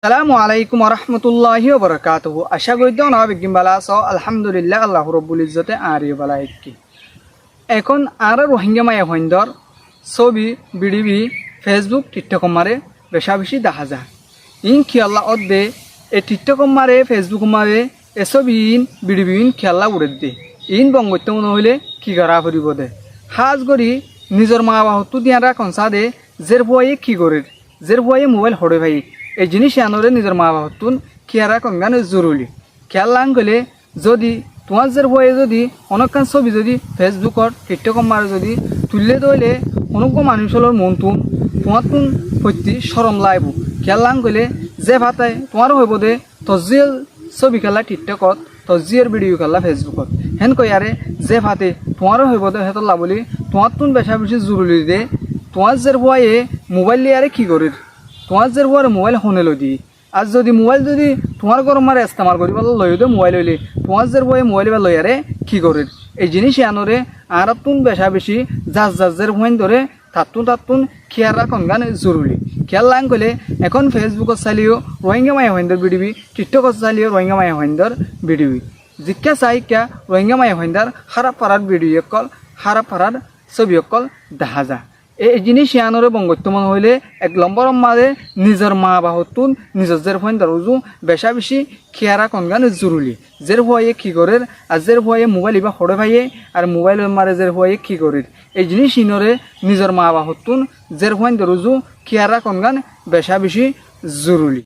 আসসালামু আলাইকুম রহমতুল্লাহি ওবরাকাতুহু। আশা করি তো না বিজ্ঞান বালা আছো। আলহামদুলিল্লাহ আল্লাহ রব্বুল ইজ্জতে আর বালা কি এখন আর রোহিঙ্গা মায়া হইন্দর ছবি বিডিবি ফেসবুক টিকটক মারে বেশা বেশি দেখা যায়। ইন খেয়াল্লা অদ্দে এ টিকটক মারে ফেসবুক মারে এ ছবি ইন বিডিবি ইন খেয়াল্লা উড়ে দে ইন বঙ্গত্য মনে হইলে কি করা ফুরিব দে সাজ করি নিজের মা বাহতু দিয়ারা কনসা দে জের বয়ে কি করে জের বয়ে মোবাইল হরে ভাই এই জিনিস আনরে নিজের মা বাহতুন খেয়ারা কনগান জরুরি খেয়াল লাং গেলে যদি তোমার জের বয়ে যদি অনেকখান ছবি যদি ফেসবুকত টিকটক মারে যদি তুললে দইলে অনেক মানুষের মন তুন তোমার তুন প্রতি সরম লাইব খেয়াল লাং গেলে যে ভাতায় তোমারও হইব দে তজিয়ের ছবি খেলা টিকটকত তজিয়ের ভিডিও খেলা ফেসবুকত হেন কয়ারে যে ভাতে তোমারও হইব দে হেতর লাবলি তোমার তুন বেশা বেশি জরুরি দে তোমার জের বয়ে মোবাইল লিয়ারে কি করির তোমার যে বড় মোবাইল শুনে লো দি আর যদি মোবাইল যদি তোমার গরম মারে ইস্তেমাল করি বলে লই দে মোবাইল হইলে তোমার যে বয়ে মোবাইল বা লইয়ারে কি করির এই জিনিস আনরে আর তুন বেশা বেশি যার ভয়েন ধরে তাতুন খেয়াল রাখন গান জরুরি খেয়াল লাং গেলে এখন ফেসবুকত চালিও রোহিঙ্গা মায়া হইন্দর বিডিবি টিকটকত চালিও রোহিঙ্গা মায়া হইন্দর বিডিবি জিজ্ঞা চাই কিয়া রোহিঙ্গা মায়া হইন্দার খারাপ পাড়ার ভিডিও কল খারাপ পাড়ার ছবি কল দেখা যায় এই জিনিস আনরে বঙ্গত্য মনে হইলে এক নম্বর মাঝে নিজের মা বাহতুন নিজের জের ভয়েন দরজু বেশা বেশি খেয়ারা কনগান জরুরি জের ভয়ে কি করে আর জের ভয়ে মোবাইল ইবা হরে ভাইয়ে আর মোবাইল মারে জের ভয়ে কি করে এই জিনিস ইনরে নিজের মা বাহতুন জের ভয়েন দরজু খেয়ারা কনগান বেশা বেশি জরুরি।